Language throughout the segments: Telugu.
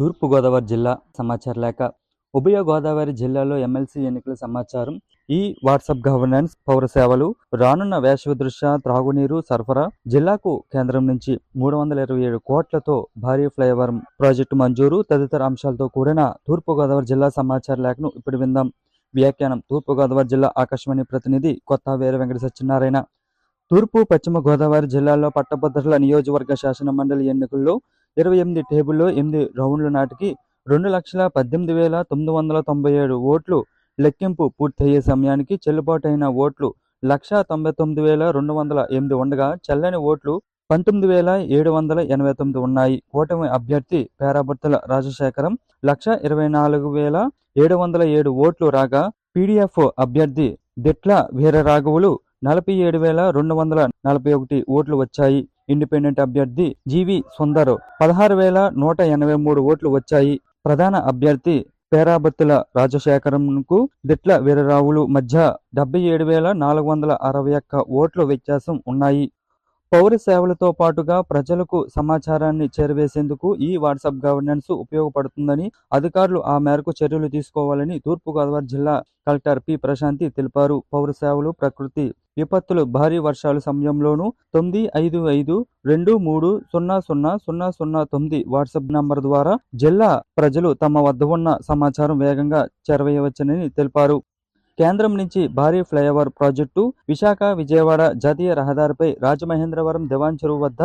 తూర్పుగోదావరి జిల్లా సమాచార లేఖ. ఉభయ గోదావరి జిల్లాలో ఎమ్మెల్సీ ఎన్నికల సమాచారం. ఈ వాట్సాప్ గవర్నెన్స్, పౌర సేవలు, రానున్న వేసవి దృష్ట్యా త్రాగునీరు సరఫరా, జిల్లాకు కేంద్రం నుంచి 327 కోట్లతో భారీ ఫ్లైఓవర్ ప్రాజెక్టు మంజూరు తదితర అంశాలతో కూడిన తూర్పుగోదావరి జిల్లా సమాచార లేఖను ఇప్పుడు విందాం. వ్యాఖ్యానం: తూర్పుగోదావరి జిల్లా ఆకాశవాణి ప్రతినిధి కొత్త వీర వెంకట సత్యనారాయణ. తూర్పు, పశ్చిమ గోదావరి జిల్లాల్లో పట్టభద్రుల నియోజకవర్గ శాసన మండలి ఎన్నికల్లో 28 టేబుల్లో 8 రౌండ్ల నాటికి 2,18,997 ఓట్లు లెక్కింపు పూర్తయ్యే సమయానికి చెల్లుబాటైన ఓట్లు 1,99,208 ఉండగా చెల్లని ఓట్లు 19,789 ఉన్నాయి. కూటమి అభ్యర్థి పేరాబత్తుల రాజశేఖరం 1,24,707 ఓట్లు రాగా, పీడీఎఫ్ అభ్యర్థి దిట్ల వీరరాఘవులు 47,241 ఓట్లు వచ్చాయి. ఇండిపెండెంట్ అభ్యర్థి జీవి సుందర్ 16,183 ఓట్లు వచ్చాయి. ప్రధాన అభ్యర్థి పేరాబత్తుల రాజశేఖరంకు దిట్ల వీరరావులు మధ్య 77,461 ఓట్ల వ్యత్యాసం ఉన్నాయి. పౌర సేవలతో పాటుగా ప్రజలకు సమాచారాన్ని చేరవేసేందుకు ఈ వాట్సాప్ గవర్నెన్స్ ఉపయోగపడుతుందని అధికారులు ఆ మేరకు చర్యలు తీసుకోవాలని తూర్పుగోదావరి జిల్లా కలెక్టర్ పి. ప్రశాంతి తెలిపారు. పౌర సేవలు, ప్రకృతి విపత్తులు, భారీ వర్షాల సమయంలోనూ 95523000009 వాట్సాప్ నంబర్ ద్వారా జిల్లా ప్రజలు తమ వద్ద ఉన్న సమాచారం వేగంగా చేరవేయవచ్చని తెలిపారు. కేంద్రం నుంచి భారీ ఫ్లైఓవర్ ప్రాజెక్టు విశాఖ విజయవాడ జాతీయ రహదారిపై రాజమహేంద్రవరం దివాన్ చెరువు వద్ద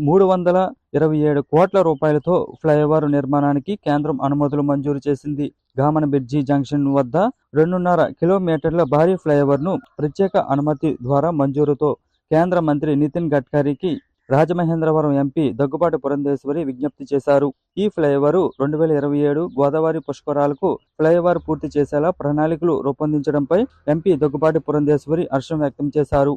327 కోట్ల రూపాయలతో ఫ్లైఓవర్ నిర్మాణానికి కేంద్రం అనుమతులు మంజూరు చేసింది. గామన్ బ్రిడ్జి జంక్షన్ వద్ద 2.5 కిలోమీటర్ల భారీ ఫ్లైఓవర్ను ప్రత్యేక అనుమతి ద్వారా మంజూరుతో కేంద్ర మంత్రి నితిన్ గడ్కరీకి రాజమహేంద్రవరం ఎంపీ దగ్గుబాటి పురంధేశ్వరి విజ్ఞప్తి చేశారు. ఈ ఫ్లైఓవర్ 2027 గోదావరి పుష్కరాలకు ఫ్లైఓవర్ పూర్తి చేసేలా ప్రణాళికలు రూపొందించడంపై ఎంపీ దగ్గుబాటి పురంధేశ్వరి హర్షం వ్యక్తం చేశారు.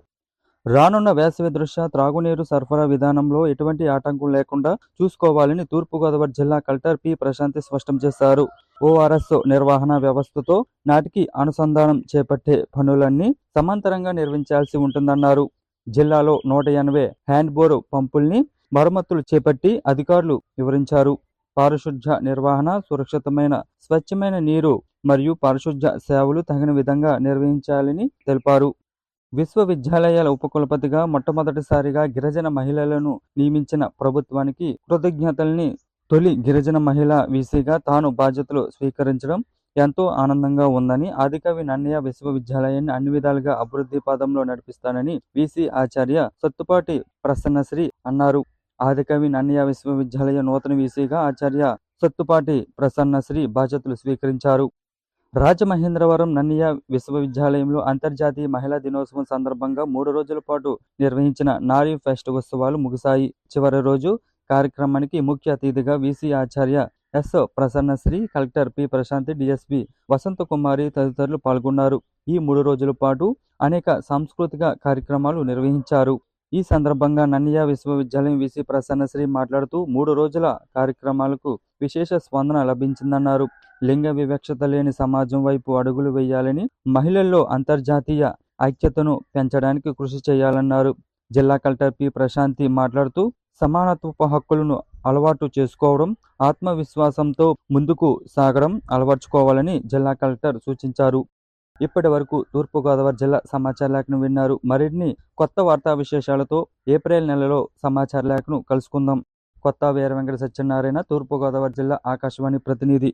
రానున్న వేసవి దృష్ట్యా త్రాగునీరు సరఫరా విధానంలో ఎటువంటి ఆటంకం లేకుండా చూసుకోవాలని తూర్పుగోదావరి జిల్లా కలెక్టర్ పి. ప్రశాంతి స్పష్టం చేశారు. ఓఆర్ఎస్ నిర్వహణ వ్యవస్థతో నాటికి అనుసంధానం చేపట్టే పనులన్నీ సమాంతరంగా నిర్వహించాల్సి ఉంటుందన్నారు. జిల్లాలో 180 హ్యాండ్బోర్ పంపుల్ని మరమ్మతులు చేపట్టి అధికారులు వివరించారు. పారిశుధ్య నిర్వహణ, సురక్షితమైన స్వచ్ఛమైన నీరు మరియు పారిశుధ్య సేవలు తగిన విధంగా నిర్వహించాలని తెలిపారు. విశ్వవిద్యాలయాల ఉపకులపతిగా మొట్టమొదటిసారిగా గిరిజన మహిళలను నియమించిన ప్రభుత్వానికి కృతజ్ఞతల్ని తొలి గిరిజన మహిళా వీసీగా తాను బాధ్యతలు స్వీకరించడం ఎంతో ఆనందంగా ఉందని, ఆదికవి నన్నయ్య విశ్వవిద్యాలయాన్ని అన్ని విధాలుగా అభివృద్ధి పదంలో నడిపిస్తానని వీసీ ఆచార్య సత్తుపాటి ప్రసన్నశ్రీ అన్నారు. ఆదికవి నన్నయ్య విశ్వవిద్యాలయ నూతన వీసీగా ఆచార్య సత్తుపాటి ప్రసన్నశ్రీ బాధ్యతలు స్వీకరించారు. రాజమహేంద్రవరం నన్నయ్య విశ్వవిద్యాలయంలో అంతర్జాతీయ మహిళా దినోత్సవం సందర్భంగా 3 రోజుల పాటు నిర్వహించిన నారీ ఫెస్ట్ ఉత్సవాలు ముగిశాయి. చివరి రోజు కార్యక్రమానికి ముఖ్య అతిథిగా వీసీ ఆచార్య S. Prasannasri, collector P. Prashanti, DSP Vasanthakumari తదితరులు పాల్గొన్నారు. ఈ 3 రోజుల పాటు అనేక సాంస్కృతిక కార్యక్రమాలు నిర్వహించారు. ఈ సందర్భంగా నన్నయ్య విశ్వవిద్యాలయం వీసీ ప్రసన్నశ్రీ మాట్లాడుతూ 3 రోజుల కార్యక్రమాలకు విశేష స్పందన లభించిందన్నారు. లింగ వివక్షత లేని సమాజం వైపు అడుగులు వేయాలని, మహిళల్లో అంతర్జాతీయ ఐక్యతను పెంచడానికి కృషి చేయాలన్నారు. జిల్లా కలెక్టర్ పి. ప్రశాంతి మాట్లాడుతూ సమానత్వపు హక్కులను అలవాటు చేసుకోవడం, ఆత్మవిశ్వాసంతో ముందుకు సాగడం అలవర్చుకోవాలని జిల్లా కలెక్టర్ సూచించారు. ఇప్పటి వరకు తూర్పుగోదావరి జిల్లా సమాచార లేఖను విన్నారు. మరిన్ని కొత్త వార్తా విశేషాలతో ఏప్రిల్ నెలలో సమాచార లేఖను కలుసుకుందాం. కొత్త వీర వెంకట సత్యనారాయణ, తూర్పుగోదావరి జిల్లా ఆకాశవాణి ప్రతినిధి.